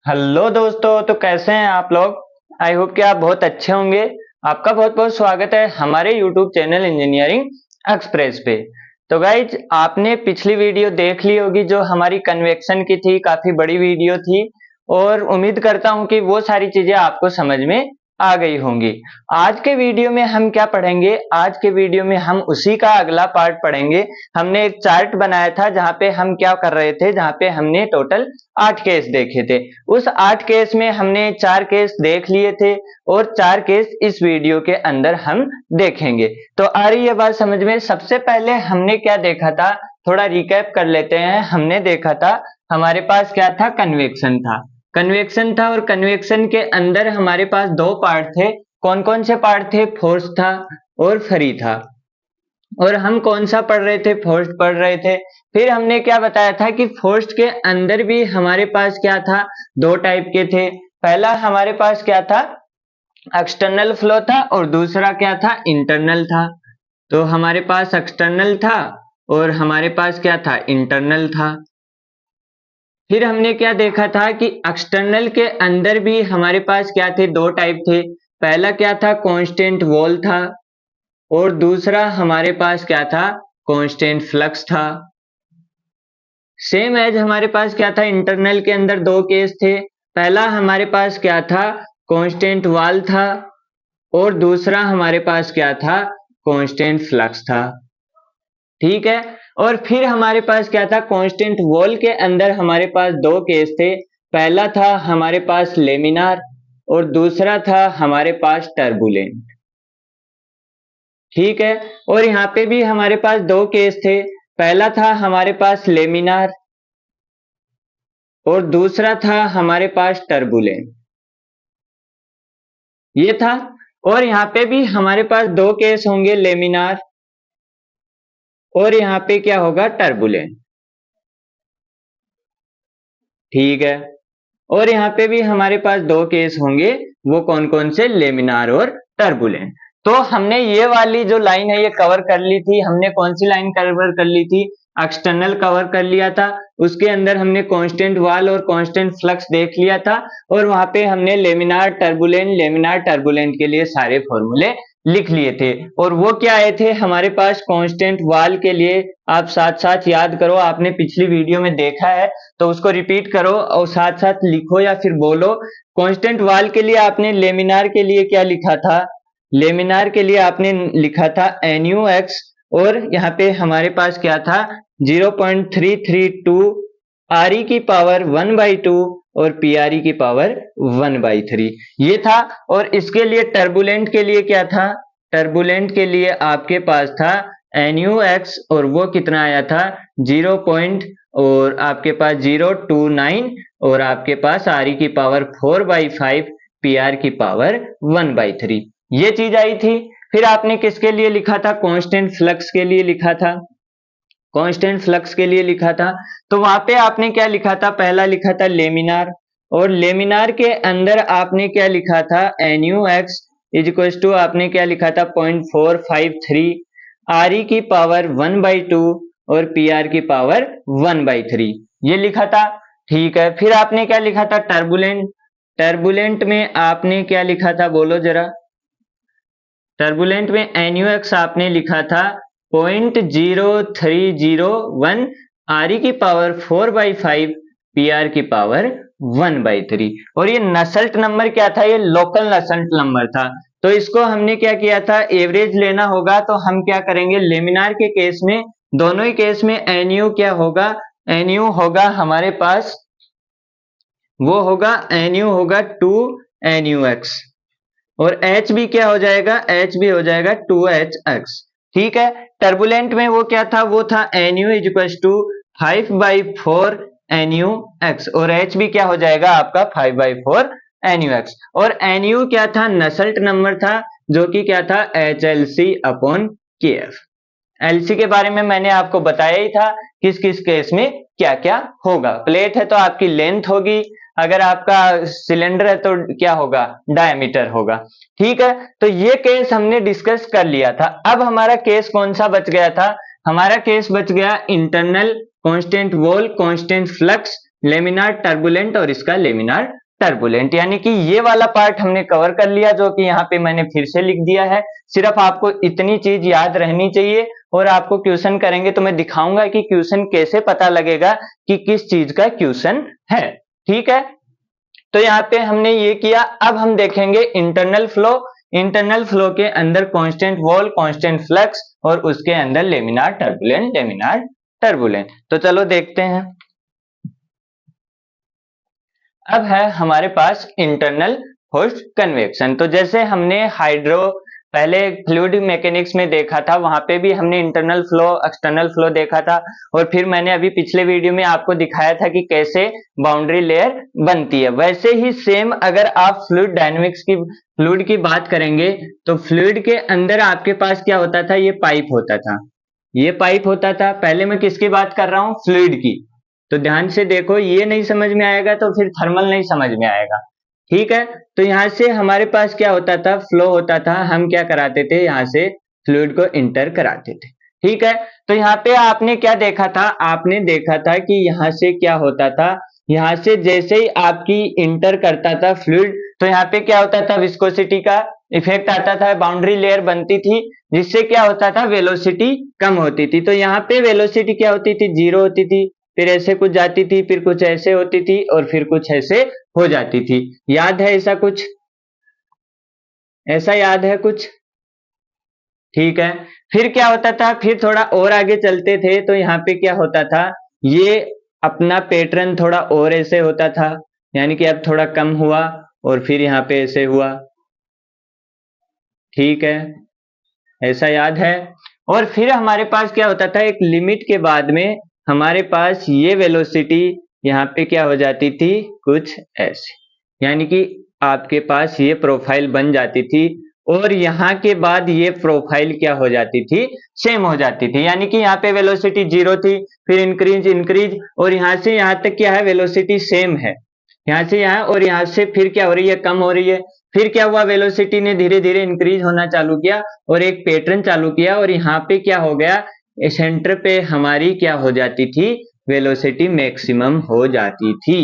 Hello दोस्तों, तो कैसे हैं आप लोग। आई होप कि आप बहुत अच्छे होंगे। आपका बहुत बहुत स्वागत है हमारे यूट्यूब चैनल इंजीनियरिंग एक्सप्रेस पे। तो गाइज, आपने पिछली वीडियो देख ली होगी जो हमारी कन्वेक्शन की थी, काफी बड़ी वीडियो थी और उम्मीद करता हूं कि वो सारी चीजें आपको समझ में आ गई होंगी। आज के वीडियो में हम क्या पढ़ेंगे, आज के वीडियो में हम उसी का अगला पार्ट पढ़ेंगे। हमने एक चार्ट बनाया था जहां पे हम क्या कर रहे थे, जहां पे हमने टोटल 8 केस देखे थे। उस 8 केस में हमने 4 केस देख लिए थे और 4 केस इस वीडियो के अंदर हम देखेंगे। तो आ रही है बात समझ में। सबसे पहले हमने क्या देखा था, थोड़ा रिकैप कर लेते हैं। हमने देखा था हमारे पास क्या था, कन्वेक्शन था। कन्वेक्शन था और कन्वेक्शन के अंदर हमारे पास दो पार्ट थे। कौन कौन से पार्ट थे, फोर्स था और फ्री था। और हम कौन सा पढ़ रहे थे, फोर्स पढ़ रहे थे। फिर हमने क्या बताया था कि फोर्स के अंदर भी हमारे पास क्या था, दो टाइप के थे। पहला हमारे पास क्या था, एक्सटर्नल फ्लो था और दूसरा क्या था, इंटरनल था। तो हमारे पास एक्सटर्नल था और हमारे पास क्या था, इंटरनल था। फिर हमने क्या देखा था कि एक्सटर्नल के अंदर भी हमारे पास क्या थे, दो टाइप थे। पहला क्या था, कांस्टेंट वॉल था और दूसरा हमारे पास क्या था, कांस्टेंट फ्लक्स था। सेम एज हमारे पास क्या था, इंटरनल के अंदर दो केस थे। पहला हमारे पास क्या था, कांस्टेंट वॉल था और दूसरा हमारे पास क्या था, कांस्टेंट फ्लक्स था। ठीक है। और फिर हमारे पास क्या था, कांस्टेंट वॉल के अंदर हमारे पास दो केस थे। पहला था हमारे पास लेमिनार और दूसरा था हमारे पास टर्बुलेंट। ठीक है। और यहाँ पे भी हमारे पास दो केस थे। पहला था हमारे पास लेमिनार और दूसरा था हमारे पास टर्बुलेंट, ये था। और यहाँ पे भी हमारे पास दो केस होंगे, लेमिनार और यहाँ पे क्या होगा, टर्बुलेंट। ठीक है। और यहाँ पे भी हमारे पास दो केस होंगे, वो कौन कौन से, लेमिनार और टर्बुलेंट। तो हमने ये वाली जो लाइन है ये कवर कर ली थी। हमने कौन सी लाइन कवर कर ली थी, एक्सटर्नल कवर कर लिया था। उसके अंदर हमने कांस्टेंट वॉल और कांस्टेंट फ्लक्स देख लिया था और वहां पे हमने लेमिनार टर्बुलेंट के लिए सारे फॉर्मूले लिख लिए थे। और वो क्या आए थे हमारे पास, कांस्टेंट वॉल के लिए आप साथ साथ याद करो, आपने पिछली वीडियो में देखा है तो उसको रिपीट करो और साथ साथ लिखो या फिर बोलो। कांस्टेंट वॉल के लिए आपने लेमिनार के लिए क्या लिखा था, लेमिनार के लिए आपने लिखा था NUX और यहाँ पे हमारे पास क्या था, 0.332 RE की पावर 1/2 और PRE की पावर 1/3, ये था। और इसके लिए टर्बुलेंट के लिए क्या था, टर्बुलेंट के लिए आपके पास था NUX और वो कितना आया था, 0. और आपके पास 029 और आपके पास RE की पावर 4/5, PR की पावर 1/3, ये चीज आई थी। फिर आपने किसके लिए लिखा था, कांस्टेंट फ्लक्स के लिए लिखा था, कांस्टेंट फ्लक्स के लिए लिखा था। तो वहां पे आपने क्या लिखा था, पहला लिखा था लेमिनार और लेमिनार के अंदर आपने क्या लिखा था, NUX इज इक्वल टू आपने क्या लिखा था, 0.453, RE की पावर 1/2 और PR की पावर 1/3, ये लिखा था। ठीक है। फिर आपने क्या लिखा था, टर्बुलेंट। टर्बुलेंट में आपने क्या लिखा था, बोलो जरा। टर्बुलेंट में NUX आपने लिखा था 0.0301, RE की पावर 4/5, PR की पावर 1/3। और ये नसल्ट नंबर क्या था, ये लोकल नसल्ट नंबर था। तो इसको हमने क्या किया था, एवरेज लेना होगा तो हम क्या करेंगे, लेमिनार के केस में, दोनों ही केस में NU क्या होगा, NU होगा हमारे पास, वो होगा NU होगा 2NUX और H भी क्या हो जाएगा, H भी हो जाएगा 2HX। ठीक है। टर्बुलेंट में वो क्या था, वो था NU is equal to 5/4 NUX और H भी क्या हो जाएगा आपका 5/4 NUX। और NU क्या था, नसल्ट नंबर था जो कि क्या था, HLC/KF। LC के बारे में मैंने आपको बताया ही था, किस किस केस में क्या क्या होगा। प्लेट है तो आपकी लेंथ होगी, अगर आपका सिलेंडर है तो क्या होगा, डायमीटर होगा। ठीक है। तो ये केस हमने डिस्कस कर लिया था। अब हमारा केस कौन सा बच गया था, हमारा केस बच गया internal, constant wall, constant flux laminar turbulent और इसका लेमिनार टर्बुलेंट। यानी कि ये वाला पार्ट हमने कवर कर लिया, जो कि यहाँ पे मैंने फिर से लिख दिया है। सिर्फ आपको इतनी चीज याद रहनी चाहिए, और आपको क्वेश्चन करेंगे तो मैं दिखाऊंगा कि क्वेश्चन कैसे पता लगेगा कि किस चीज का क्वेश्चन है। ठीक है, तो यहाँ पे हमने ये किया। अब हम देखेंगे इंटरनल फ्लो। इंटरनल फ्लो के अंदर कांस्टेंट वॉल, कांस्टेंट फ्लक्स, और उसके अंदर लेमिनार टर्बुलेंट, लेमिनार टर्बुलेंट। तो चलो देखते हैं। अब है हमारे पास इंटरनल फोर्स कन्वेक्शन। तो जैसे हमने पहले फ्लूइड मैकेनिक्स में देखा था, वहां पे भी हमने इंटरनल फ्लो, एक्सटर्नल फ्लो देखा था, और फिर मैंने अभी पिछले वीडियो में आपको दिखाया था कि कैसे बाउंड्री लेयर बनती है। वैसे ही सेम अगर आप फ्लूइड डायनेमिक्स की, फ्लूइड की बात करेंगे, तो फ्लूइड के अंदर आपके पास क्या होता था, ये पाइप होता था, ये पाइप होता था। पहले मैं किसकी बात कर रहा हूं, फ्लूइड की। तो ध्यान से देखो, ये नहीं समझ में आएगा तो फिर थर्मल नहीं समझ में आएगा। ठीक है, तो यहां से हमारे पास क्या होता था, फ्लो होता था। हम क्या कराते थे, यहां से फ्लूइड को इंटर कराते थे। ठीक है, तो यहाँ पे आपने क्या देखा था, आपने देखा था कि यहाँ से क्या होता था, यहाँ से जैसे ही आपकी इंटर करता था फ्लूइड, तो यहाँ पे क्या होता था, विस्कोसिटी का इफेक्ट आता था, बाउंड्री लेयर बनती थी, जिससे क्या होता था, वेलोसिटी कम होती थी। तो यहाँ पे वेलोसिटी क्या होती थी, 0 होती थी, फिर ऐसे कुछ जाती थी, फिर कुछ ऐसे होती थी, और फिर कुछ ऐसे हो जाती थी। याद है ऐसा कुछ, ऐसा याद है कुछ? ठीक है, फिर क्या होता था, फिर थोड़ा और आगे चलते थे, तो यहाँ पे क्या होता था, ये अपना पैटर्न थोड़ा और ऐसे होता था, यानी कि अब थोड़ा कम हुआ, और फिर यहाँ पे ऐसे हुआ। ठीक है, ऐसा याद है। और फिर हमारे पास क्या होता था, एक लिमिट के बाद में हमारे पास ये वेलोसिटी यहाँ पे क्या हो जाती थी, कुछ ऐसे, यानी कि आपके पास ये प्रोफाइल बन जाती थी, और यहाँ के बाद ये प्रोफाइल क्या हो जाती थी, सेम हो जाती थी। यानी कि यहाँ पे वेलोसिटी 0 थी, फिर इंक्रीज इंक्रीज, और यहाँ से यहाँ तक क्या है, वेलोसिटी सेम है, यहाँ से यहाँ, और यहाँ से फिर क्या हो रही है, कम हो रही है। फिर क्या हुआ, वेलोसिटी ने धीरे धीरे इंक्रीज होना चालू किया, और एक पैटर्न चालू किया, और यहाँ पे क्या हो गया, सेंटर पे हमारी क्या हो जाती थी, वेलोसिटी मैक्सिमम हो जाती थी,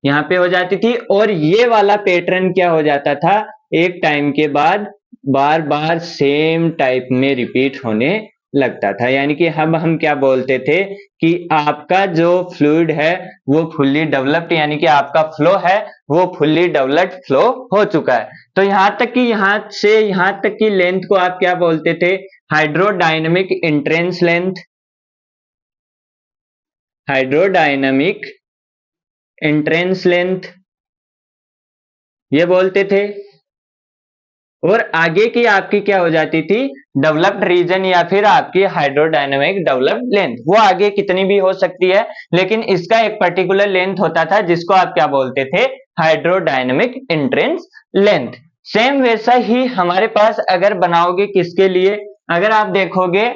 यहाँ पे हो जाती थी। और ये वाला पैटर्न क्या हो जाता था, एक टाइम के बाद बार बार सेम टाइप में रिपीट होने लगता था। यानी कि हम क्या बोलते थे कि आपका जो फ्लूइड है वो फुल्ली डेवलप्ड, यानी कि आपका फ्लो है वो फुल्ली डेवलप्ड फ्लो हो चुका है। तो यहाँ तक कि यहाँ से यहाँ तक की लेंथ को आप क्या बोलते थे, hydrodynamic entrance length, hydrodynamic entrance length ये बोलते थे। और आगे की आपकी क्या हो जाती थी, डेवलप्ड रीजन, या फिर आपकी हाइड्रोडायनेमिक डेवलप्ड लेंथ, वो आगे कितनी भी हो सकती है, लेकिन इसका एक पर्टिकुलर लेंथ होता था जिसको आप क्या बोलते थे, हाइड्रोडायनेमिक एंट्रेंस लेंथ। सेम वैसा ही हमारे पास अगर बनाओगे किसके लिए, अगर आप देखोगे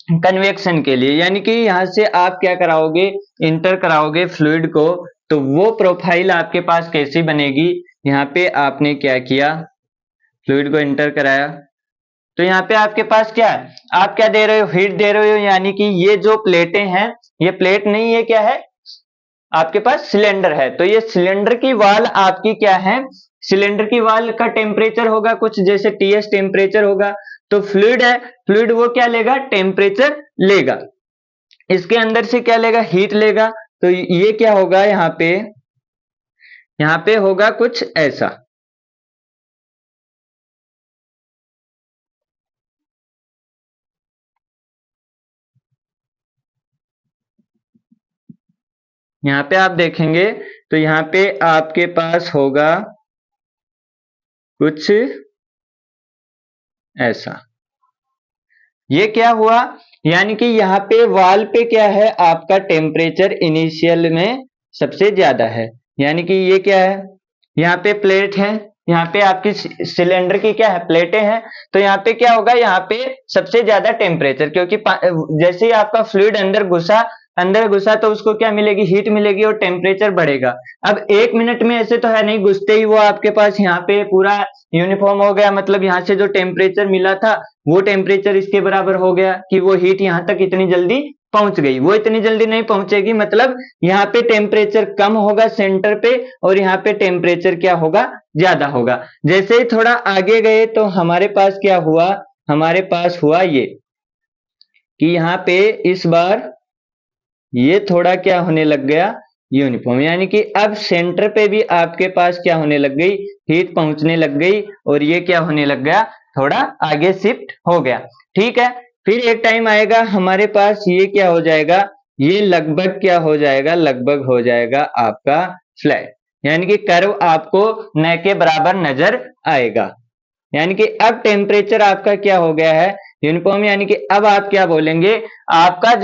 कन्वेक्शन के लिए, यानी कि यहां से आप क्या कराओगे, इंटर कराओगे फ्लूइड को, तो वो प्रोफाइल आपके पास कैसी बनेगी। यहाँ पे आपने क्या किया, फ्लूइड को इंटर कराया, तो यहाँ पे आपके पास क्या है, आप क्या दे रहे हो, हीट दे रहे हो। यानी कि ये जो प्लेटें हैं, ये प्लेट नहीं है, क्या है, आपके पास सिलेंडर है। तो ये सिलेंडर की वाल आपकी क्या है, सिलेंडर की वाल का टेम्परेचर होगा कुछ जैसे TS टेम्परेचर होगा। तो फ्लूइड है, फ्लूइड वो क्या लेगा, टेम्परेचर लेगा, इसके अंदर से क्या लेगा, हीट लेगा। तो ये क्या होगा, यहाँ पे होगा कुछ ऐसा। यहाँ पे आप देखेंगे तो यहाँ पे आपके पास होगा कुछ ऐसा। ये क्या हुआ, यानी कि यहाँ पे वाल पे क्या है, आपका टेम्परेचर इनिशियल में सबसे ज्यादा है। यानी कि ये क्या है, यहाँ पे प्लेट है, यहाँ पे आपकी सिलेंडर की क्या है, प्लेटें हैं। तो यहाँ पे क्या होगा, यहाँ पे सबसे ज्यादा टेम्परेचर, क्योंकि जैसे ही आपका फ्लूइड अंदर घुसा तो उसको क्या मिलेगी, हीट मिलेगी, और टेम्परेचर बढ़ेगा। अब 1 मिनट में ऐसे तो है नहीं, घुसते ही वो आपके पास यहाँ पे पूरा यूनिफॉर्म हो गया, मतलब यहाँ से जो टेम्परेचर मिला था वो टेम्परेचर इसके बराबर हो गया कि वो हीट यहाँ तक इतनी जल्दी पहुंच गई, वो इतनी जल्दी नहीं पहुंचेगी, मतलब यहाँ पे टेम्परेचर कम होगा सेंटर पे और यहाँ पे टेम्परेचर क्या होगा, ज्यादा होगा। जैसे ही थोड़ा आगे गए तो हमारे पास क्या हुआ, हमारे पास हुआ ये कि यहाँ पे इस बार ये थोड़ा क्या होने लग गया, यूनिफॉर्म, यानी कि अब सेंटर पे भी आपके पास क्या होने लग गई, हीट पहुंचने लग गई और ये क्या होने लग गया, थोड़ा आगे शिफ्ट हो गया। ठीक है, फिर एक टाइम आएगा हमारे पास ये क्या हो जाएगा, ये लगभग क्या हो जाएगा, लगभग हो जाएगा आपका फ्लैट, यानी कि कर्व आपको न के बराबर नजर आएगा। यानी कि अब टेम्परेचर आपका क्या हो गया है, यूनिफॉर्म, यानी कि अब आप क्या बोलेंगे, आपका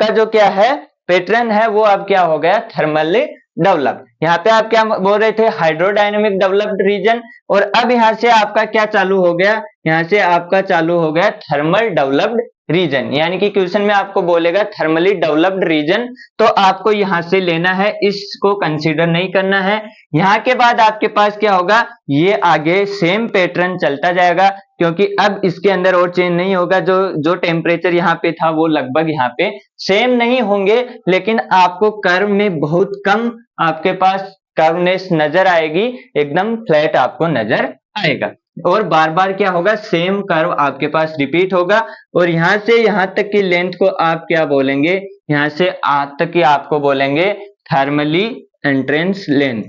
जो क्या है पैटर्न है वो अब क्या हो गया, थर्मली डेवलप्ड। यहाँ पे आप क्या बोल रहे थे, हाइड्रोडायनेमिक डेवलप्ड रीजन, और अब यहाँ से आपका क्या चालू हो गया, यहाँ से आपका चालू हो गया थर्मल डेवलप्ड रीजन। यानी कि क्वेश्चन में आपको बोलेगा थर्मली डेवलप्ड रीजन, तो आपको यहां से लेना है, इसको कंसीडर नहीं करना है। यहां के बाद आपके पास क्या होगा, ये आगे सेम पैटर्न चलता जाएगा, क्योंकि अब इसके अंदर और चेंज नहीं होगा। जो टेम्परेचर यहाँ पे था वो लगभग यहाँ पे सेम नहीं होंगे, लेकिन आपको कर्व में बहुत कम आपके पास कर्वनेस नजर आएगी, एकदम फ्लैट आपको नजर आएगा। और बार बार क्या होगा, सेम कर्व आपके पास रिपीट होगा। और यहां से यहां तक की लेंथ को आप क्या बोलेंगे, यहां से तक की आपको बोलेंगे thermally entrance length,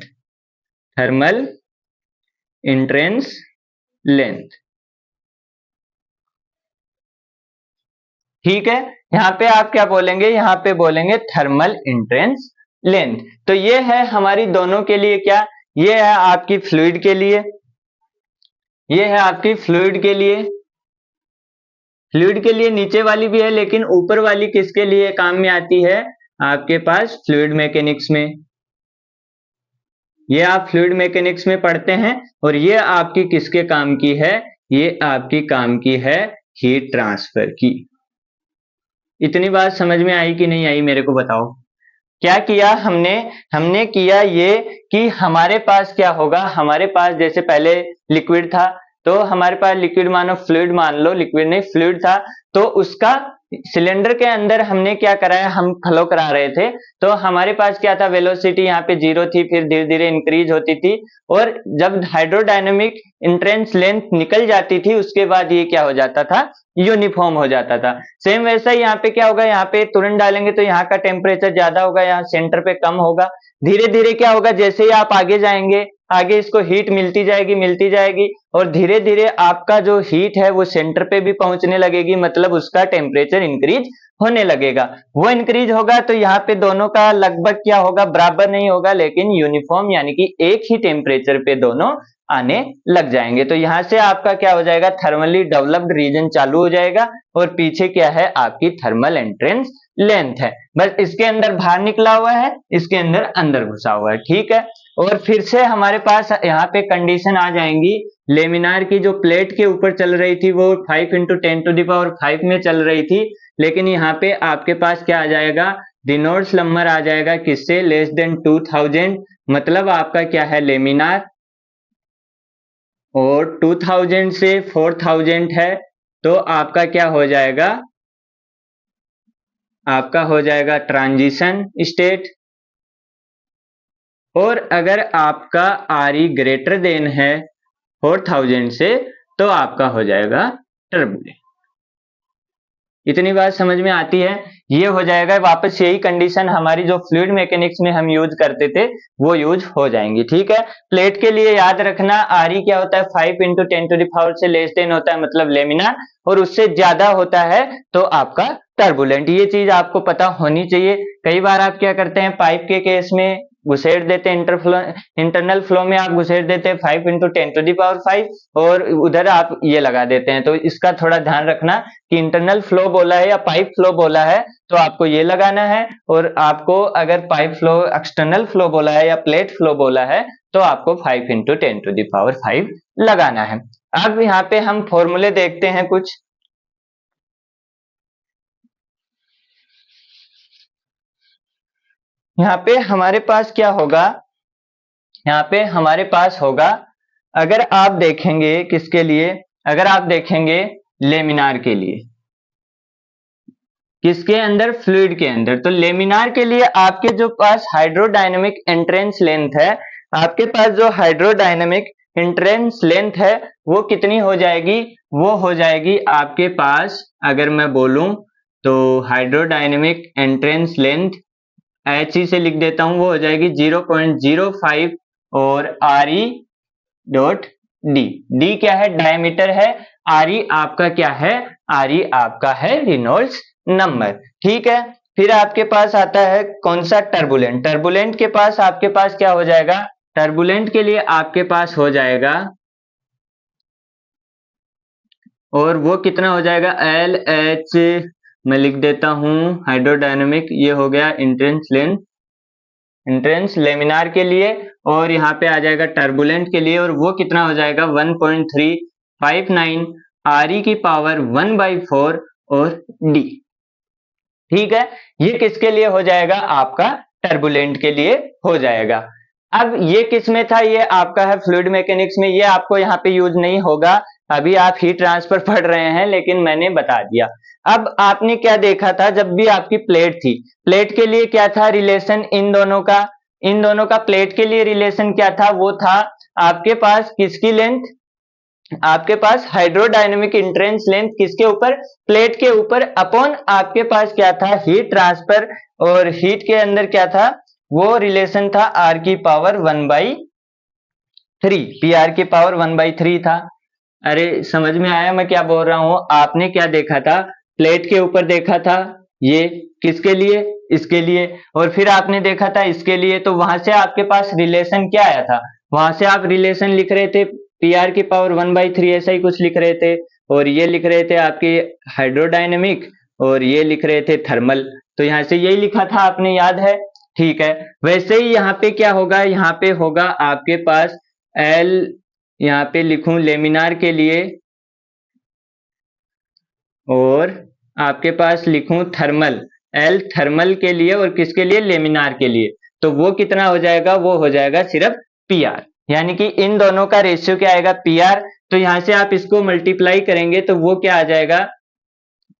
thermal entrance length. ठीक है, यहाँ पे आप क्या बोलेंगे, यहाँ पे बोलेंगे थर्मल एंट्रेंस लेंथ। तो ये है हमारी दोनों के लिए क्या, ये है आपकी फ्लूइड के लिए, ये है आपकी फ्लूइड के लिए। फ्लूइड के लिए नीचे वाली भी है, लेकिन ऊपर वाली किसके लिए काम में आती है, आपके पास फ्लूइड मैकेनिक्स में, ये आप फ्लूइड मैकेनिक्स में पढ़ते हैं। और ये आपकी किसके काम की है, ये आपकी काम की है हीट ट्रांसफर की। इतनी बात समझ में आई कि नहीं आई, मेरे को बताओ। क्या किया हमने, हमने किया ये कि हमारे पास क्या होगा, हमारे पास जैसे पहले लिक्विड था, तो हमारे पास लिक्विड मानो फ्लूइड मान लो, लिक्विड नहीं फ्लूइड था, तो उसका सिलेंडर के अंदर हमने क्या कराया, हम फ्लो करा रहे थे, तो हमारे पास क्या था, वेलोसिटी यहाँ पे 0 थी, फिर धीरे धीरे इंक्रीज होती थी, और जब हाइड्रोडायनेमिक इंट्रेंस लेंथ निकल जाती थी उसके बाद ये क्या हो जाता था, यूनिफॉर्म हो जाता था। सेम वैसा ही यहाँ पे क्या होगा, यहाँ पे तुरंत डालेंगे तो यहाँ का टेम्परेचर ज्यादा होगा, यहाँ सेंटर पे कम होगा। धीरे धीरे क्या होगा, जैसे ही आप आगे जाएंगे, आगे इसको हीट मिलती जाएगी और धीरे धीरे आपका जो हीट है वो सेंटर पे भी पहुंचने लगेगी, मतलब उसका टेम्परेचर इंक्रीज होने लगेगा। वो इंक्रीज होगा तो यहाँ पे दोनों का लगभग क्या होगा, बराबर नहीं होगा, लेकिन यूनिफॉर्म, यानी कि एक ही टेम्परेचर पे दोनों आने लग जाएंगे। तो यहां से आपका क्या हो जाएगा, थर्मली डेवलप्ड रीजन चालू हो जाएगा, और पीछे क्या है, आपकी थर्मल एंट्रेंस लेंथ है। बस इसके अंदर बाहर निकला हुआ है, इसके अंदर अंदर घुसा हुआ है। ठीक है, और फिर से हमारे पास यहाँ पे कंडीशन आ जाएंगी, लेमिनार की जो प्लेट के ऊपर चल रही थी वो 5 × 10⁵ में चल रही थी, लेकिन यहाँ पे आपके पास क्या आ जाएगा, रेनॉल्ड्स नंबर आ जाएगा, किससे, लेस देन 2000, मतलब आपका क्या है, लेमिनार, और 2000 से 4000 है, तो आपका क्या हो जाएगा, आपका हो जाएगा ट्रांजिशन स्टेट। और अगर आपका RE ग्रेटर देन है 4000 से, तो आपका हो जाएगा टर्बुलेंट। इतनी बात समझ में आती है, ये हो जाएगा वापस, यही कंडीशन हमारी जो फ्लूइड मैकेनिक्स में हम यूज करते थे वो यूज हो जाएंगी। ठीक है, प्लेट के लिए याद रखना, RE क्या होता है, 5 × 10⁻⁴ से लेस देन होता है, मतलब लेमिनार, और उससे ज्यादा होता है तो आपका टर्बुलेंट। ये चीज आपको पता होनी चाहिए। कई बार आप क्या करते हैं, पाइप के केस में घुसेड़ देते हैं, इंटरनल फ्लो में आप घुसेड़ देते हैं 5 × 10⁵, और उधर आप ये लगा देते हैं। तो इसका थोड़ा ध्यान रखना कि इंटरनल फ्लो बोला है या पाइप फ्लो बोला है तो आपको ये लगाना है, और आपको अगर पाइप फ्लो, एक्सटर्नल फ्लो बोला है या प्लेट फ्लो बोला है तो आपको 5 × 10⁵ लगाना है। अब यहाँ पे हम फॉर्मूले देखते हैं कुछ। यहाँ पे हमारे पास क्या होगा, यहाँ पे हमारे पास होगा, अगर आप देखेंगे किसके लिए, अगर आप देखेंगे लेमिनार के लिए, किसके अंदर? फ्लूइड के अंदर। तो लेमिनार के लिए आपके जो पास हाइड्रोडायनेमिक एंट्रेंस लेंथ है, आपके पास जो हाइड्रोडायनेमिक एंट्रेंस लेंथ है वो कितनी हो जाएगी? वो हो जाएगी आपके पास, अगर मैं बोलूं तो हाइड्रोडायनेमिक एंट्रेंस लेंथ HE से लिख देता हूं, वो हो जाएगी 0.05 और RE डॉट डी। डी क्या है? डायमीटर है। RE आपका क्या है? RE आपका है रेनॉल्ड्स नंबर। ठीक है, फिर आपके पास आता है कौन सा? टर्बुलेंट। टर्बुलेंट के पास आपके पास क्या हो जाएगा? टर्बुलेंट के लिए आपके पास हो जाएगा, और वो कितना हो जाएगा? LH मैं लिख देता हूं हाइड्रोडायनेमिक, ये हो गया इंट्रेंस लेंथ, इंट्रेंस लेमिनार के लिए, और यहाँ पे आ जाएगा टर्बुलेंट के लिए, और वो कितना हो जाएगा? 1.359 RE की पावर 1/4 और D। ठीक है, ये किसके लिए हो जाएगा? आपका टर्बुलेंट के लिए हो जाएगा। अब ये किस में था? ये आपका है फ्लूइड मैकेनिक्स में, ये आपको यहाँ पे यूज नहीं होगा, अभी आप हीट ट्रांसफर पढ़ रहे हैं, लेकिन मैंने बता दिया। अब आपने क्या देखा था? जब भी आपकी प्लेट थी, प्लेट के लिए क्या था रिलेशन इन दोनों का? इन दोनों का प्लेट के लिए रिलेशन क्या था? वो था आपके पास किसकी लेंथ? आपके पास हाइड्रोडायनेमिक इंट्रेंस लेंथ किसके ऊपर? प्लेट के ऊपर, अपॉन आपके पास क्या था? हीट ट्रांसफर, और हीट के अंदर क्या था? वो रिलेशन था R की पावर 1/3, PR की पावर 1/3 था। अरे समझ में आया मैं क्या बोल रहा हूं? आपने क्या देखा था? प्लेट के ऊपर देखा था, ये किसके लिए? इसके लिए। और फिर आपने देखा था इसके लिए, तो वहां से आपके पास रिलेशन क्या आया था? वहां से आप रिलेशन लिख रहे थे PR की पावर 1/3, ऐसा ही कुछ लिख रहे थे, और ये लिख रहे थे आपके हाइड्रोडायनेमिक, और ये लिख रहे थे थर्मल। तो यहां से यही लिखा था, आपने याद है? ठीक है, वैसे ही यहाँ पे क्या होगा? यहाँ पे होगा आपके पास L, यहाँ पे लिखूं लेमिनार के लिए, और आपके पास लिखूं थर्मल, L थर्मल के लिए, और किसके लिए? लेमिनार के लिए। तो वो कितना हो जाएगा? वो हो जाएगा सिर्फ PR, यानी कि इन दोनों का रेशियो क्या आएगा? PR। तो यहां से आप इसको मल्टीप्लाई करेंगे तो वो क्या आ जाएगा?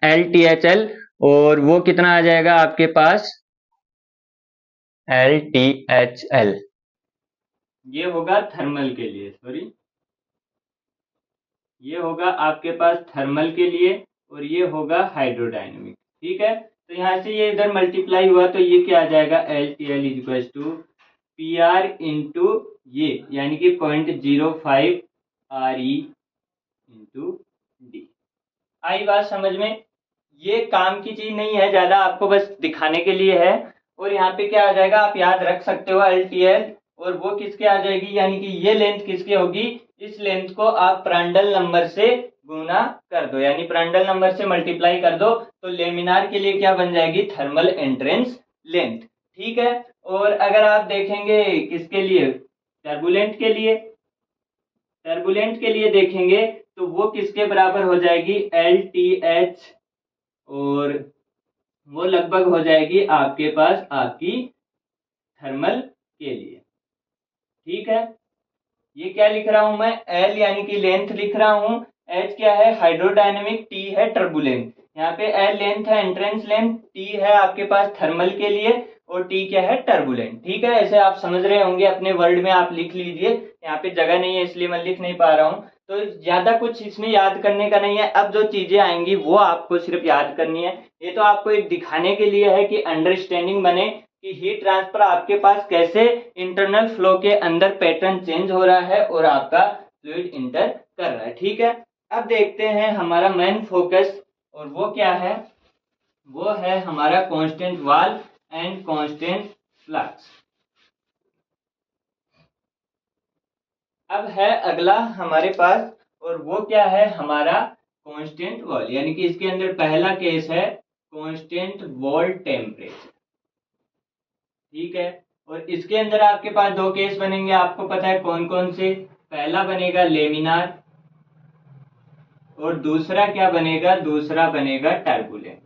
LTHL, और वो कितना आ जाएगा आपके पास? LTHL। ये होगा थर्मल के लिए, सॉरी, ये होगा आपके पास थर्मल के लिए, और ये होगा हाइड्रोडायनेमिक। ठीक है, तो यहां से ये इधर मल्टीप्लाई हुआ, तो ये क्या आ जाएगा? LTL equal to PR into ये, यानी कि 0.05 RE इंटू D। आई बात समझ में? ये काम की चीज नहीं है ज्यादा, आपको बस दिखाने के लिए है। और यहाँ पे क्या आ जाएगा? आप याद रख सकते हो LTL, और वो किसके आ जाएगी? यानी कि ये लेंथ किसकी होगी? इस लेंथ को आप प्रांडल नंबर से गुना कर दो, यानी प्रांडल नंबर से मल्टीप्लाई कर दो, तो लेमिनार के लिए क्या बन जाएगी? Thermal entrance length. ठीक है, और अगर आप देखेंगे किसके लिए? टर्बुलेंट के लिए, टर्बुलेंट के लिए देखेंगे तो वो किसके बराबर हो जाएगी? LTH, और वो लगभग हो जाएगी आपके पास आपकी थर्मल के लिए। ठीक है, ये क्या लिख रहा हूं मैं? L यानी कि लेंथ लिख रहा हूं, H क्या है? हाइड्रोडायनेमिक, T है टर्बुलेंट। यहाँ पे L लेंथ है एंट्रेंस लेंथ, T है आपके पास थर्मल के लिए, और T क्या है? टर्बुलेंट। ठीक है, ऐसे आप समझ रहे होंगे, अपने वर्ड में आप लिख लीजिए, यहाँ पे जगह नहीं है इसलिए मैं लिख नहीं पा रहा हूँ, तो ज्यादा कुछ इसमें याद करने का नहीं है। अब जो चीजें आएंगी वो आपको सिर्फ याद करनी है, ये तो आपको एक दिखाने के लिए है कि अंडरस्टैंडिंग बने कि हीट ट्रांसफर आपके पास कैसे इंटरनल फ्लो के अंदर पैटर्न चेंज हो रहा है और आपका फ्लूइड इंटर कर रहा है। ठीक है, अब देखते हैं हमारा मेन फोकस, और वो क्या है? वो है हमारा constant wall and constant flux. अब है अगला हमारे पास, और वो क्या है? हमारा कांस्टेंट वॉल, यानी कि इसके अंदर पहला केस है कांस्टेंट वॉल टेम्परेचर। ठीक है, और इसके अंदर आपके पास दो केस बनेंगे, आपको पता है कौन कौन से? पहला बनेगा लेमिनार, और दूसरा क्या बनेगा? दूसरा बनेगा टर्बुलेंट।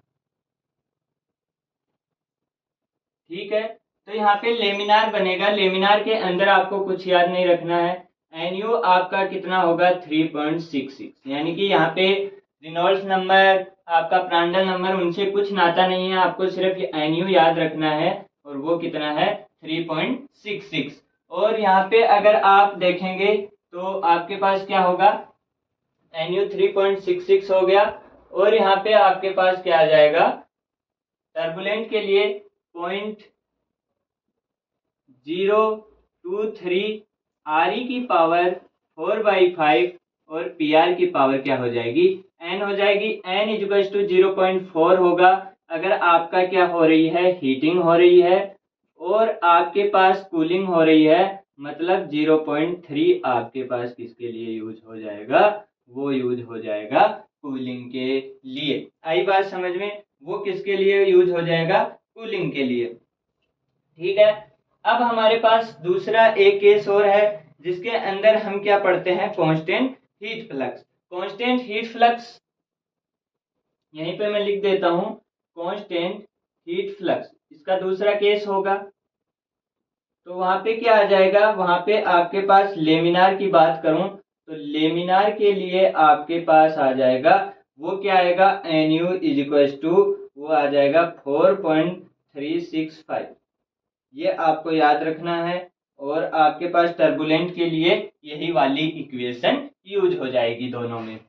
ठीक है, तो यहाँ पे लेमिनार बनेगा, लेमिनार के अंदर आपको कुछ याद नहीं रखना है, NU आपका कितना होगा? 3.66, यानी कि यहाँ पे रेनॉल्ड्स नंबर आपका प्रांडल नंबर उनसे कुछ नाता नहीं है, आपको सिर्फ ये NU याद रखना है और वो कितना है 3.66। और यहाँ पे अगर आप देखेंगे तो आपके पास क्या होगा, NU 3.66 हो गया और यहाँ पे आपके पास क्या आ जाएगा, टर्बुलेंट के लिए 0.023 RE की पावर 4/5 और PR की पावर क्या हो जाएगी, N हो जाएगी। N इक्वल्स टू 0.4 होगा अगर आपका क्या हो रही है, हीटिंग हो रही है और आपके पास कूलिंग हो रही है, मतलब 0.3 आपके पास किसके लिए यूज हो जाएगा, वो यूज हो जाएगा कूलिंग के लिए। आई बात समझ में, वो किसके लिए यूज हो जाएगा, कूलिंग के लिए। ठीक है, अब हमारे पास दूसरा एक केस और है जिसके अंदर हम क्या पढ़ते हैं, constant heat flux. Constant heat flux यहीं पे मैं लिख देता हूं, कांस्टेंट हीट फ्लक्स इसका दूसरा केस होगा। तो वहां पे क्या आ जाएगा, वहां पे आपके पास लेमिनार की बात करूं तो लेमिनार के लिए आपके पास आ जाएगा, वो क्या आएगा, NU इज इक्वल टू वो आ जाएगा 4.365। ये आपको याद रखना है और आपके पास टर्बुलेंट के लिए यही वाली इक्वेशन यूज हो जाएगी दोनों में,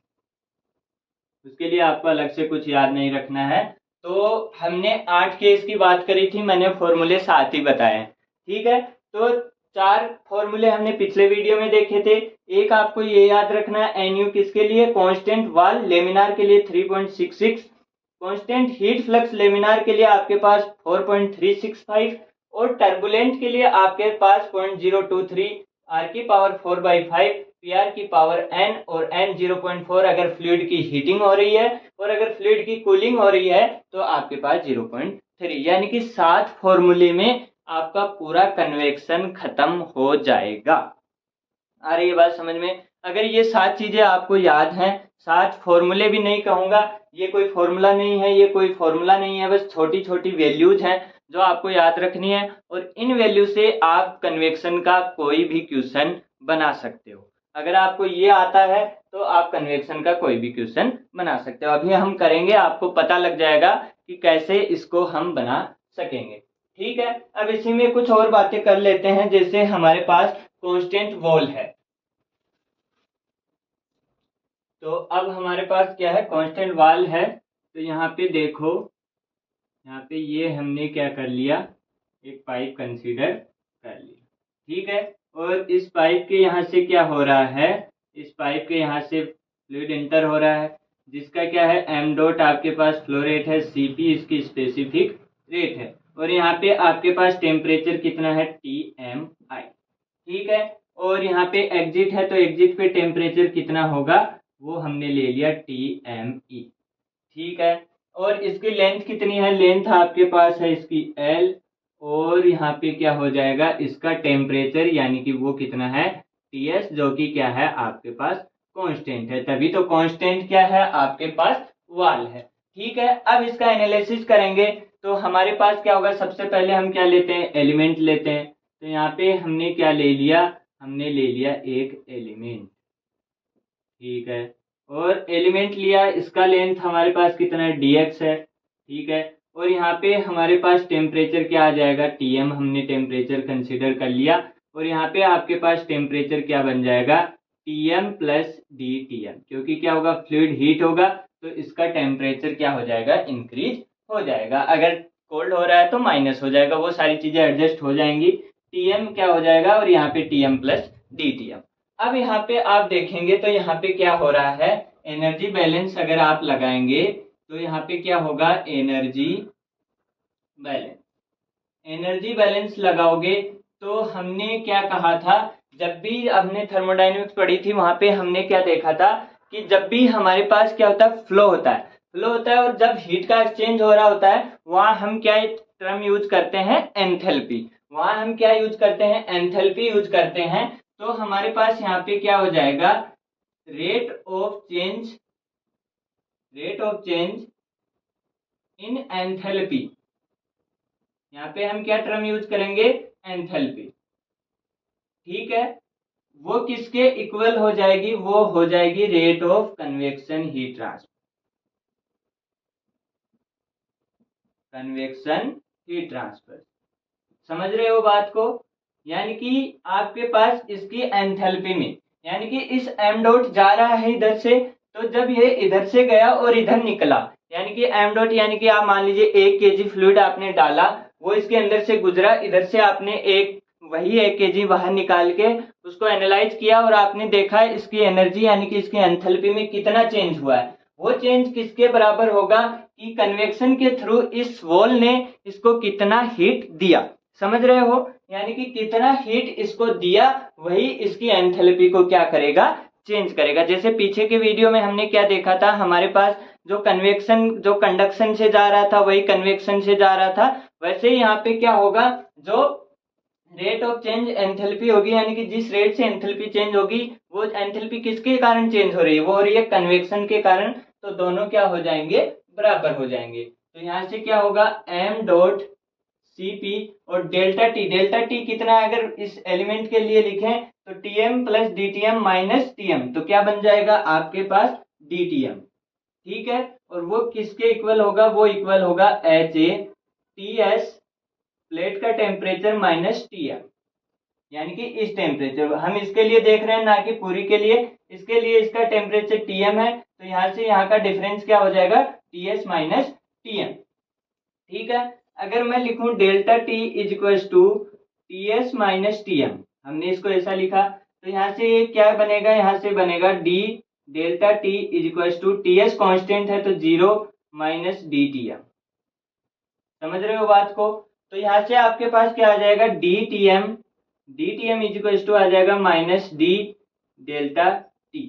उसके लिए आपको अलग से कुछ याद नहीं रखना है। तो हमने 8 केस की बात करी थी, मैंने फॉर्मूले 7 ही बताए। ठीक है, तो 4 फॉर्मूले हमने पिछले वीडियो में देखे थे। एक आपको ये याद रखना है, NU किसके लिए, कांस्टेंट वाल लेमिनार के लिए 3.66, कांस्टेंट हीट फ्लक्स लेमिनार के लिए आपके पास 4.365 और टर्बुलेंट के लिए आपके पास 0.023, R की पावर 4/5, PR की पावर N और N 0.4 अगर फ्लूइड की हीटिंग हो रही है और अगर फ्लूइड की कूलिंग हो रही है तो आपके पास 0.3, यानी कि 7 फॉर्मूले में आपका पूरा कन्वेक्शन खत्म हो जाएगा। आ रही है बात समझ में। अगर ये 7 चीजें आपको याद हैं, 7 फॉर्मूले भी नहीं कहूंगा, ये कोई फॉर्मूला नहीं है, ये कोई फॉर्मूला नहीं है, बस छोटी छोटी वैल्यूज हैं जो आपको याद रखनी है और इन वैल्यू से आप कन्वेक्शन का कोई भी क्वेश्चन बना सकते हो। अगर आपको ये आता है तो आप कन्वेक्शन का कोई भी क्वेश्चन बना सकते हो। अभी हम करेंगे, आपको पता लग जाएगा कि कैसे इसको हम बना सकेंगे। ठीक है, अब इसी में कुछ और बातें कर लेते हैं, जैसे हमारे पास कांस्टेंट वॉल है। तो अब हमारे पास क्या है, कांस्टेंट वॉल है। तो यहाँ पे देखो, यहाँ पे ये हमने क्या कर लिया, एक पाइप कंसीडर कर लिया। ठीक है, और इस पाइप के यहाँ से क्या हो रहा है, इस पाइप के यहाँ से फ्लूइड एंटर हो रहा है, जिसका क्या है m डॉट आपके पास फ्लो रेट है, Cp इसकी स्पेसिफिक रेट है, और यहाँ पे आपके पास टेम्परेचर कितना है Tmi। ठीक है, और यहाँ पे एग्जिट है तो एग्जिट पे टेम्परेचर कितना होगा, वो हमने ले लिया Tme। ठीक है, और इसकी लेंथ कितनी है, लेंथ आपके पास है इसकी L, और यहाँ पे क्या हो जाएगा, इसका टेम्परेचर यानी कि वो कितना है Ts, जो कि क्या है आपके पास कांस्टेंट है, तभी तो कांस्टेंट क्या है आपके पास वाल है। ठीक है, अब इसका एनालिसिस करेंगे तो हमारे पास क्या होगा, सबसे पहले हम क्या लेते हैं, एलिमेंट लेते हैं। तो यहाँ पे हमने क्या ले लिया, हमने ले लिया एक एलिमेंट। ठीक है, और एलिमेंट लिया, इसका लेंथ हमारे पास कितना है, dx है। ठीक है, और यहाँ पे हमारे पास टेम्परेचर क्या आ जाएगा, Tm, हमने टेम्परेचर कंसीडर कर लिया, और यहाँ पे आपके पास टेम्परेचर क्या बन जाएगा, Tm प्लस dTm, क्योंकि क्या होगा, फ्लूइड हीट होगा तो इसका टेम्परेचर क्या हो जाएगा, इंक्रीज हो जाएगा। अगर कोल्ड हो रहा है तो माइनस हो जाएगा, वो सारी चीजें एडजस्ट हो जाएंगी। Tm क्या हो जाएगा, और यहाँ पे Tm प्लस dTm। अब यहाँ पे आप देखेंगे तो यहाँ पे क्या हो रहा है, एनर्जी बैलेंस अगर आप लगाएंगे तो यहाँ पे क्या होगा, एनर्जी बैलेंस। एनर्जी बैलेंस लगाओगे तो हमने क्या कहा था, जब भी हमने थर्मोडायनेमिक्स पढ़ी थी वहां पे हमने क्या देखा था कि जब भी हमारे पास क्या होता है, फ्लो होता है, फ्लो होता है, और जब हीट का एक्सचेंज हो रहा होता है वहां हम क्या टर्म यूज करते हैं, एंथैल्पी। वहां हम क्या यूज करते हैं, एंथैल्पी यूज करते हैं। तो हमारे पास यहाँ पे क्या हो जाएगा, rate of change, rate of change in enthalpy. यहाँ पे हम क्या टर्म यूज करेंगे, एंथैल्पी। ठीक है, वो किसके इक्वल हो जाएगी, वो हो जाएगी rate of convection heat transfer. Convection heat transfer. समझ रहे हो बात को? यानी कि आपके पास इसकी एंथैल्पी में, यानी कि इस एम डॉट जा रहा है इधर से, तो जब ये इधर से गया और इधर निकला, यानी कि एम डॉट, यानी कि आप मान लीजिए 1 केजी फ्लूइड आपने डाला, वो इसके अंदर से गुजरा, इधर से आपने वही 1 केजी बाहर निकाल के उसको एनालाइज किया और आपने देखा इसकी एनर्जी यानी कि इसकी एंथैल्पी में कितना चेंज हुआ है। वो चेंज किसके बराबर होगा कि कन्वेक्शन के थ्रू इस वॉल ने इसको कितना हीट दिया। समझ रहे हो? यानी कि कितना हीट इसको दिया, वही इसकी एंथैल्पी को क्या करेगा, चेंज करेगा। जैसे पीछे के वीडियो में हमने क्या देखा था, हमारे पास जो कन्वेक्शन, जो कंडक्शन से जा रहा था वही कन्वेक्शन से जा रहा था, वैसे ही यहाँ पे क्या होगा, जो रेट ऑफ चेंज एंथैल्पी होगी, यानी कि जिस रेट से एंथैल्पी चेंज होगी, वो एंथैल्पी किसके कारण चेंज हो रही है, वो हो रही है कन्वेक्शन के कारण। तो दोनों क्या हो जाएंगे, बराबर हो जाएंगे। तो यहाँ से क्या होगा, एम डॉट Cp और डेल्टा टी कितना है, अगर इस एलिमेंट के लिए लिखें तो Tm plus DTm minus Tm, तो क्या बन जाएगा आपके पास DTm। ठीक है, और वो किसके इक्वल होगा, वो इक्वल होगा HA TS प्लेट का टेम्परेचर माइनस Tm, यानी कि इस टेम्परेचर, हम इसके लिए देख रहे हैं ना कि पूरी के लिए, इसके लिए इसका टेम्परेचर Tm है, तो यहाँ से यहाँ का डिफरेंस क्या हो जाएगा, TS माइनस Tm। ठीक है, अगर मैं लिखूं delta T is equal to T S minus T M, हमने इसको ऐसा लिखा, तो यहाँ से ये क्या बनेगा, यहाँ से बनेगा D delta T is equal to T S constant है तो 0 माइनस डी टी एम। समझ रहे हो बात को? तो यहाँ से आपके पास क्या आ जाएगा, D T M is equal to आ जाएगा माइनस डी डेल्टा टी।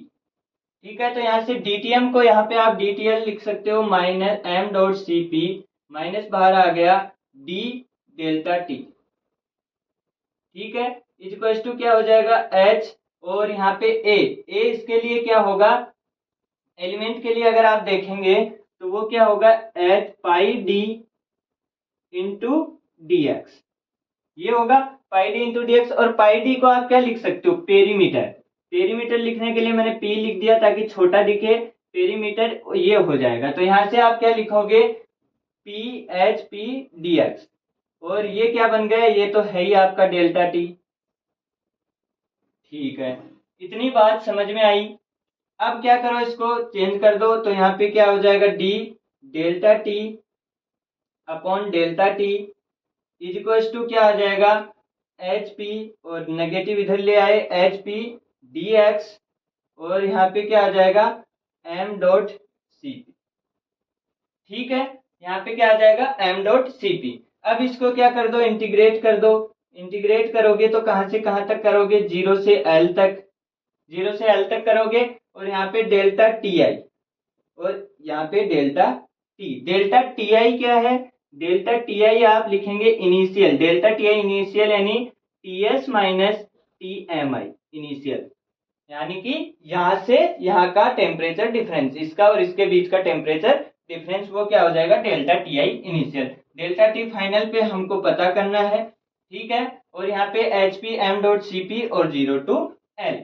ठीक है, तो यहाँ से डी टी एम को यहाँ पे आप डी टी एल लिख सकते हो minus M dot C P, minus बाहर आ गया डी डेल्टा टी। ठीक है, इक्वल टू क्या हो जाएगा एच, और यहाँ पे ए इसके लिए क्या होगा, एलिमेंट के लिए अगर आप देखेंगे तो वो क्या होगा, एच पाई डी इंटू डी एक्स, ये होगा पाई डी इंटू डी एक्स। और पाई डी को आप क्या लिख सकते हो, पेरीमीटर लिखने के लिए मैंने पी लिख दिया ताकि छोटा दिखे, पेरीमीटर ये हो जाएगा। तो यहाँ से आप क्या लिखोगे, P H P D x, और ये क्या बन गया, ये तो है ही आपका डेल्टा टी। ठीक है, इतनी बात समझ में आई। अब क्या करो, इसको चेंज कर दो, तो यहाँ पे क्या हो जाएगा, D delta T upon delta T is equal to क्या आ जाएगा, एच पी, और नेगेटिव इधर ले आए, एच पी डी एक्स, और यहाँ पे क्या आ जाएगा, एम डॉट सी पी। ठीक है, यहाँ पे क्या आ जाएगा, एम डॉट सी पी। अब इसको क्या कर दो, इंटीग्रेट कर दो। इंटीग्रेट करोगे तो कहां से कहां तक करोगे, 0 से L तक, 0 से L तक करोगे, और यहाँ पे डेल्टा टी आई, और यहाँ पे delta T. Delta T I क्या है, डेल्टा टी आई आप लिखेंगे initial, delta T I initial यानी T S minus T M I initial, यानी कि यहाँ से यहाँ का टेम्परेचर डिफरेंस, इसका और इसके बीच का टेम्परेचर डिफरेंस, वो क्या हो जाएगा, delta T I initial. Delta T final पे हमको पता करना है। ठीक है, और यहाँ पे H P M dot C P और 0 टू एल,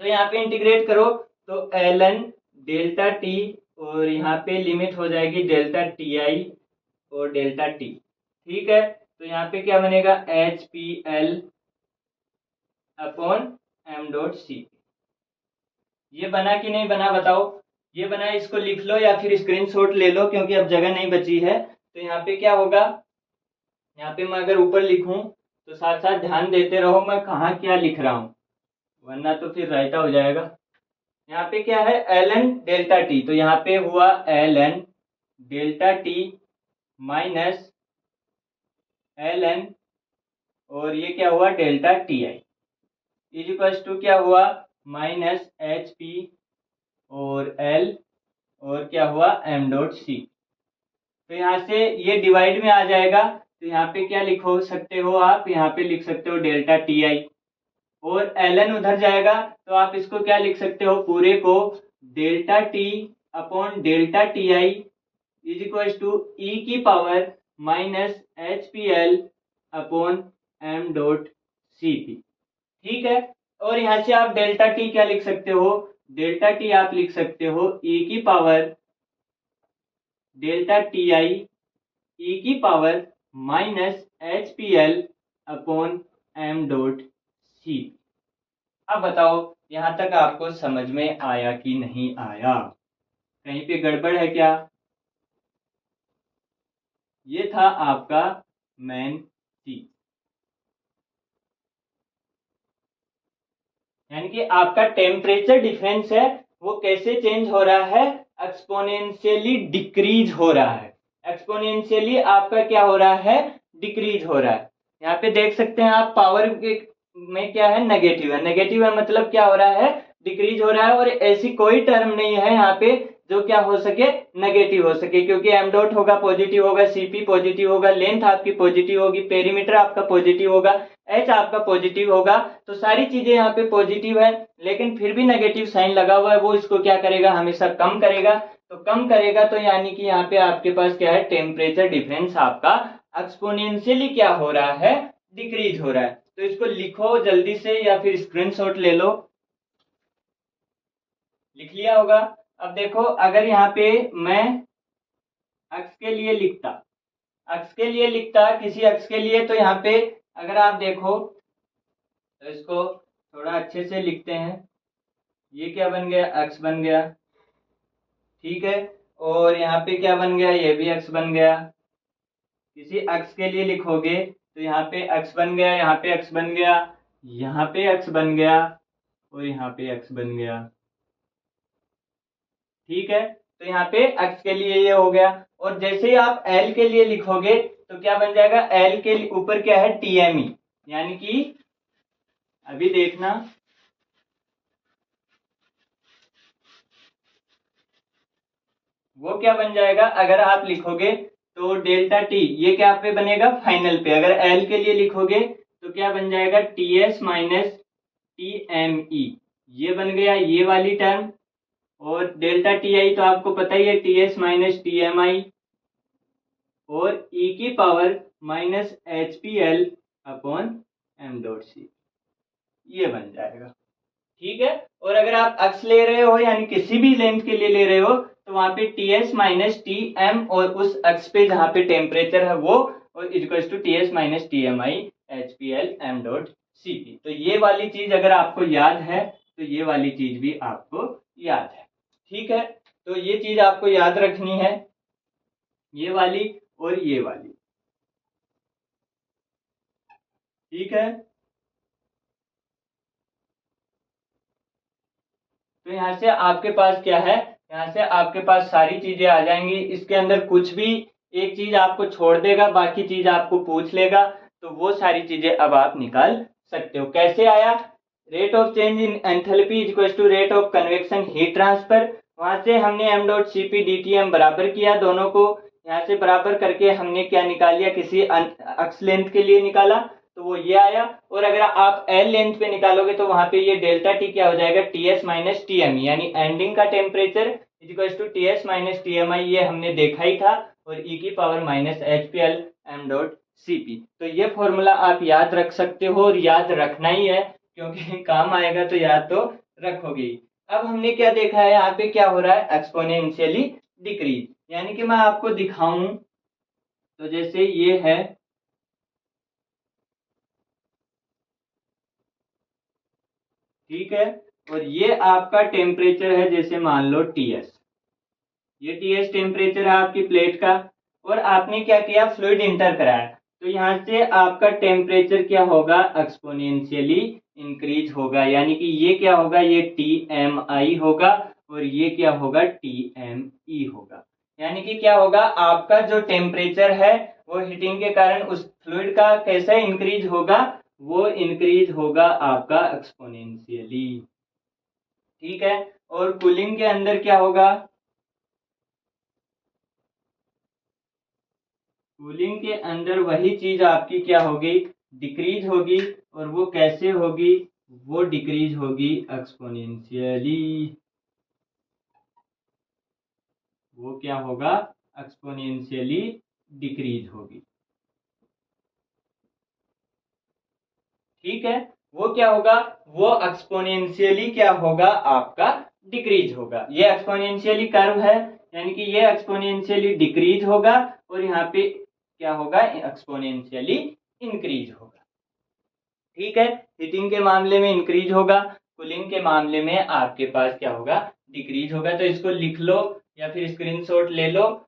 तो यहाँ पे इंटीग्रेट करो तो एल एन डेल्टा टी, और यहाँ पे लिमिट हो जाएगी डेल्टा टी आई और डेल्टा टी। ठीक है, तो यहाँ पे क्या बनेगा, H P L upon M dot C P. ये बना कि नहीं बना बताओ, ये बना, इसको लिख लो या फिर स्क्रीनशॉट ले लो क्योंकि अब जगह नहीं बची है। तो यहाँ पे क्या होगा, यहाँ पे मैं अगर ऊपर लिखूं तो साथ साथ ध्यान देते रहो मैं कहाँ क्या लिख रहा हूं, वरना तो फिर रायता हो जाएगा। यहाँ पे क्या है, एल एन डेल्टा टी, तो यहाँ पे हुआ L N delta T minus L N, और ये क्या हुआ, delta T I is equal to क्या हुआ, माइनस एच पी और एल, और क्या हुआ, एम डॉट सी। तो यहाँ से ये डिवाइड में आ जाएगा, तो यहाँ पे क्या लिखो सकते हो आप, यहाँ पे लिख सकते हो डेल्टा टी आई, और एल एन उधर जाएगा तो आप इसको क्या लिख सकते हो, पूरे को delta T upon delta T I is equal to E की power minus H P L upon M dot C P. ठीक है, और यहाँ से आप डेल्टा टी क्या लिख सकते हो, डेल्टा टी आप लिख सकते हो ई की power delta T I E की power minus H P L upon M dot C. अब बताओ यहां तक आपको समझ में आया कि नहीं आया, कहीं पे गड़बड़ है क्या? ये था आपका मेन चीज, यानी कि आपका टेम्परेचर डिफरेंस है वो कैसे चेंज हो रहा है, एक्सपोनेंशियली डिक्रीज हो रहा है। एक्सपोनेंशियली आपका क्या हो रहा है, डिक्रीज हो रहा है। यहाँ पे देख सकते हैं आप पावर में क्या है, नेगेटिव है। नेगेटिव है मतलब क्या हो रहा है, डिक्रीज हो रहा है। और ऐसी कोई टर्म नहीं है यहाँ पे जो क्या हो सके, नेगेटिव हो सके, क्योंकि एम डॉट होगा पॉजिटिव होगा, सीपी पॉजिटिव होगा, लेंथ आपकी पॉजिटिव होगी, पेरीमीटर आपका पॉजिटिव होगा, एच आपका पॉजिटिव होगा। तो सारी चीजें यहाँ पे पॉजिटिव है, लेकिन फिर भी नेगेटिव साइन लगा हुआ है, वो इसको क्या करेगा, हमेशा कम करेगा। तो कम करेगा तो यानी कि यहाँ पे आपके पास क्या है, टेम्परेचर डिफरेंस आपका एक्सपोनेंशियली क्या हो रहा है, डिक्रीज हो रहा है। तो इसको लिखो जल्दी से या फिर स्क्रीनशॉट ले लो। लिख लिया होगा। अब देखो अगर यहाँ पे मैं अक्ष के लिए लिखता, अक्ष के लिए लिखता किसी अक्ष के लिए, तो यहाँ पे अगर आप देखो तो इसको थोड़ा अच्छे से लिखते हैं। ये क्या बन गया, अक्ष बन गया, ठीक है। और यहाँ पे क्या बन गया, ये भी अक्ष बन गया। किसी अक्ष के लिए लिखोगे तो यहाँ पे अक्ष बन गया, यहाँ पे अक्ष बन गया, यहाँ पे अक्ष बन गया और यहाँ पे अक्ष बन गया, ठीक है। तो यहाँ पे अक्ष के लिए ये हो गया। और जैसे ही आप एल के लिए लिखोगे तो क्या बन जाएगा, एल के ऊपर क्या है, टीएमई, यानी कि अभी देखना, वो क्या बन जाएगा अगर आप लिखोगे तो डेल्टा टी, ये क्या पे बनेगा, फाइनल पे। अगर एल के लिए लिखोगे तो क्या बन जाएगा, T S minus T M E, ये बन गया ये वाली टर्म। और डेल्टा टी आई तो आपको पता ही है, T S minus T M I, और ई की power minus H P L upon M dot C, ये बन जाएगा, ठीक है। और अगर आप अक्ष ले रहे हो यानी किसी भी लेंथ के लिए ले रहे हो तो वहां पे T S minus T M और उस अक्ष पे जहां पे टेम्परेचर है वो, और equals to T S minus T M I H P L M dot C P. तो ये वाली चीज अगर आपको याद है तो ये वाली चीज भी आपको याद है, ठीक है। तो ये चीज आपको याद रखनी है, ये वाली और ये वाली, ठीक है। तो यहाँ से आपके पास क्या है, यहाँ से आपके पास सारी चीजें आ जाएंगी। इसके अंदर कुछ भी एक चीज आपको छोड़ देगा, बाकी चीज आपको पूछ लेगा, तो वो सारी चीजें अब आप निकाल सकते हो। कैसे आया, rate of change in enthalpy is equal to rate of convection heat transfer. वहां से हमने M dot C P D T M बराबर किया, दोनों को यहाँ से बराबर करके हमने क्या निकाल लिया, किसी अक्ष लेंथ के लिए निकाला तो वो ये आया। और अगर आप एल लेंथ पे निकालोगे तो वहां पे ये डेल्टा टी क्या हो जाएगा, T S minus T M, यानी एंडिंग का temperature is equal to T S minus T M I, ये हमने देखा ही था। और ई की power minus H P L M dot C P. तो ये फॉर्मूला आप याद रख सकते हो, और याद रखना ही है क्योंकि काम आएगा तो याद तो रखोगे ही। अब हमने क्या देखा है, यहाँ पे क्या हो रहा है, एक्सपोनेंशियली डिक्रीज, यानी कि मैं आपको दिखाऊं तो जैसे ये है, ठीक है। और ये आपका टेम्परेचर है, जैसे मान लो टीएस, ये टीएस टेम्परेचर है आपकी प्लेट का। और आपने क्या किया, फ्लूइड इंटर कराया, तो यहाँ से आपका टेम्परेचर क्या होगा, एक्सपोनेंशियली इंक्रीज होगा, यानी कि ये क्या होगा, ये टी एम आई होगा और ये क्या होगा, टी एम ई होगा। यानी कि क्या होगा, आपका जो टेम्परेचर है वो हीटिंग के कारण उस फ्लूइड का कैसे इंक्रीज होगा, वो इंक्रीज होगा आपका एक्सपोनेंशियली, ठीक है। और कूलिंग के अंदर क्या होगा, कूलिंग के अंदर वही चीज आपकी क्या होगी, डिक्रीज होगी। और वो कैसे होगी, वो डिक्रीज होगी एक्सपोनेंशियली, वो क्या होगा, एक्सपोनेंशियली डिक्रीज होगी, ठीक है। वो क्या होगा, वो एक्सपोनेंशियली क्या होगा आपका, डिक्रीज होगा। ये एक्सपोनेंशियली कर्व है, यानी कि ये एक्सपोनेंशियली डिक्रीज होगा और यहाँ पे क्या होगा, एक्सपोनेंशियली इंक्रीज होगा। ठीक है, हीटिंग के मामले में इंक्रीज होगा, कूलिंग के मामले में आपके पास क्या होगा, डिक्रीज होगा। तो इसको लिख लो या फिर स्क्रीनशॉट ले लो।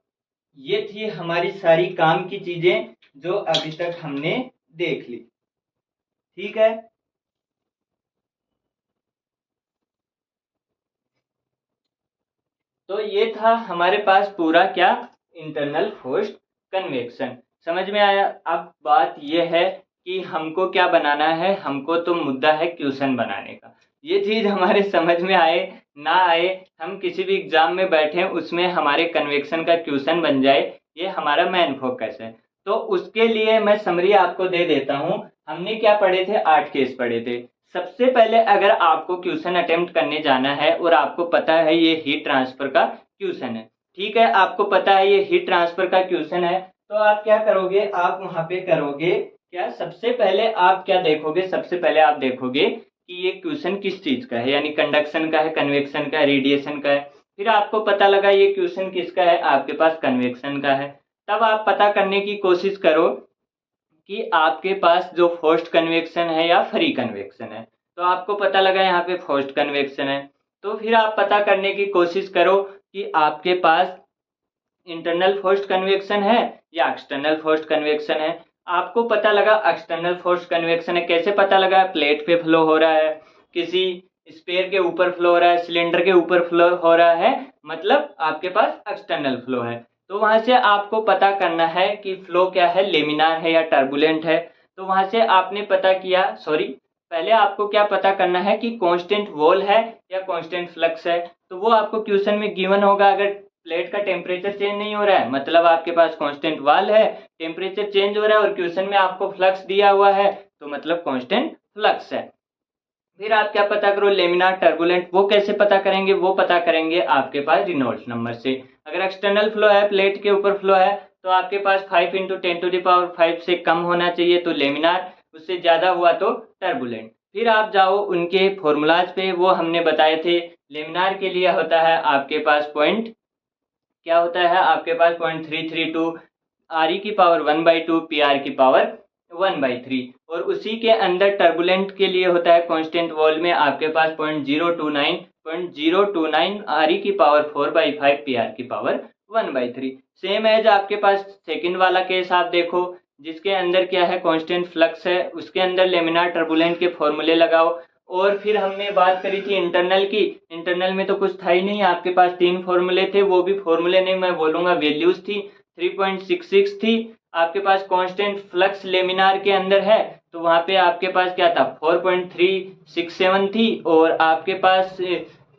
ये थी हमारी सारी काम की चीजें जो अभी तक हमने देख ली। ठीक है, तो ये था हमारे पास पूरा क्या, इंटरनल फोर्स्ड कन्वेक्शन। समझ में आया। अब बात ये है कि हमको क्या बनाना है, हमको तो मुद्दा है क्वेश्चन बनाने का। ये चीज हमारे समझ में आए ना आए, हम किसी भी एग्जाम में बैठे उसमें हमारे कन्वेक्शन का क्वेश्चन बन जाए, ये हमारा मेन फोकस है। तो उसके लिए मैं समरी आपको दे देता हूँ। हमने क्या पढ़े थे, 8 केस पढ़े थे। सबसे पहले अगर आपको क्वेश्चन अटेम्प्ट करने जाना है और आपको पता है ये हीट ट्रांसफर का क्वेश्चन है, ठीक है, आपको पता है ये हीट ट्रांसफर का क्वेश्चन है, तो आप क्या करोगे, आप वहां पे करोगे क्या, सबसे पहले आप क्या देखोगे, सबसे पहले आप देखोगे कि ये क्वेश्चन किस चीज का है, यानी कंडक्शन का है, कन्वेक्शन का है, रेडिएशन का है। फिर आपको पता लगा ये क्वेश्चन किसका है, आपके पास कन्वेक्शन का है। तब आप पता करने की कोशिश करो कि आपके पास जो फोर्स्ड कन्वेक्शन है या फ्री कन्वेक्शन है। तो आपको पता लगा यहाँ पे फोर्स्ड कन्वेक्शन है, तो फिर आप पता करने की कोशिश करो कि आपके पास इंटरनल फोर्स्ड कन्वेक्शन है या एक्सटर्नल फोर्स्ड कन्वेक्शन है। आपको पता लगा एक्सटर्नल फोर्स्ड कन्वेक्शन है, कैसे पता लगा, प्लेट पे फ्लो हो रहा है, किसी स्पेयर के ऊपर फ्लो हो रहा है, सिलेंडर के ऊपर फ्लो हो रहा है, मतलब आपके पास एक्सटर्नल फ्लो है। तो वहां से आपको पता करना है कि फ्लो क्या है, लेमिनार है या टर्बुलेंट है। तो वहां से आपने पता किया, सॉरी, पहले आपको क्या पता करना है कि कांस्टेंट वॉल है या कांस्टेंट फ्लक्स है। तो वो आपको क्वेश्चन में गिवन होगा। अगर प्लेट का टेम्परेचर चेंज नहीं हो रहा है, मतलब आपके पास कांस्टेंट वॉल है, टेम्परेचर चेंज हो रहा है और क्वेश्चन में आपको फ्लक्स दिया हुआ है, तो मतलब कांस्टेंट फ्लक्स है। फिर आप क्या पता करो, लेमिनार टर्बुलेंट, वो कैसे पता करेंगे, वो पता करेंगे आपके पास रिनॉल्ड्स नंबर से। अगर एक्सटर्नल फ्लो है, प्लेट के ऊपर फ्लो है, तो आपके पास 5 × 10⁵ से कम होना चाहिए तो लेमिनार, उससे ज्यादा हुआ तो टर्बुलेंट। फिर आप जाओ उनके फॉर्मूलाज पे, वो हमने बताए थे। लेमिनार के लिए होता है आपके पास पॉइंट, क्या होता है आपके पास 0.332 RE की पावर 1/2 PR की पावर 1/3, और उसी के अंदर टर्बुलेंट के लिए होता है कांस्टेंट वॉल में आपके पास 0.029 RE की पावर 4/5 PR की पावर 1/3। सेम एज आपके पास सेकंड वाला केस आप देखो, जिसके अंदर क्या है, कांस्टेंट फ्लक्स है, उसके अंदर लेमिनार टर्बुलेंट के फॉर्मूले लगाओ। और फिर हमने बात करी थी इंटरनल की, इंटरनल में तो कुछ था ही नहीं, आपके पास 3 फॉर्मूले थे, वो भी फॉर्मूले नहीं मैं बोलूंगा, वैल्यूज थी। 3.66 थी आपके पास कांस्टेंट फ्लक्स लेमिनार के अंदर है, तो वहां पे आपके पास क्या था, 4.367 थी। और आपके पास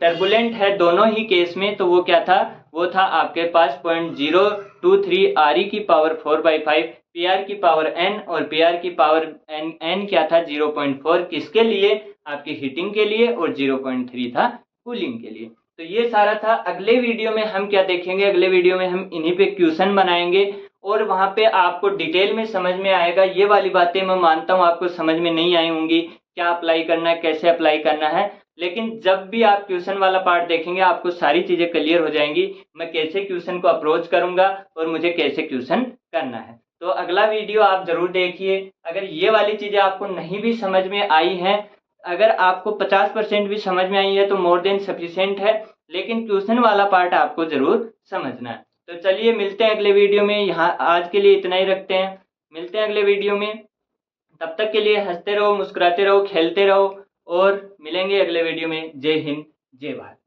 टर्बुलेंट है दोनों ही केस में, तो वो क्या था, वो था आपके पास 0.023 RE की पावर 4/5 PR की पावर n, और PR की पावर n क्या था, 0.4, किसके लिए, आपकी हीटिंग के लिए, और 0.3 था कूलिंग के लिए। तो ये सारा था। अगले वीडियो में हम क्या देखेंगे, अगले वीडियो में हम इन्हीं पे क्वेश्चन बनाएंगे और वहां पे आपको डिटेल में समझ में आएगा। ये वाली बातें मैं मानता हूँ आपको समझ में नहीं आई होंगी, क्या अप्लाई करना है, कैसे अप्लाई करना है, लेकिन जब भी आप क्वेश्चन वाला पार्ट देखेंगे आपको सारी चीजें क्लियर हो जाएंगी, मैं कैसे क्वेश्चन को अप्रोच करूंगा और मुझे कैसे क्वेश्चन करना है। तो अगला वीडियो आप जरूर देखिए। अगर ये वाली चीजें आपको नहीं भी समझ में आई हैं, अगर आपको 50% भी समझ में आई है तो मोर देन सफिशिएंट है, लेकिन क्वेश्चन वाला पार्ट आपको जरूर समझना है। तो चलिए मिलते हैं अगले वीडियो में, यहाँ आज के लिए इतना ही रखते हैं, मिलते हैं अगले वीडियो में। तब तक के लिए हंसते रहो, मुस्कुराते रहो, खेलते रहो, और मिलेंगे अगले वीडियो में। जय हिंद, जय भारत।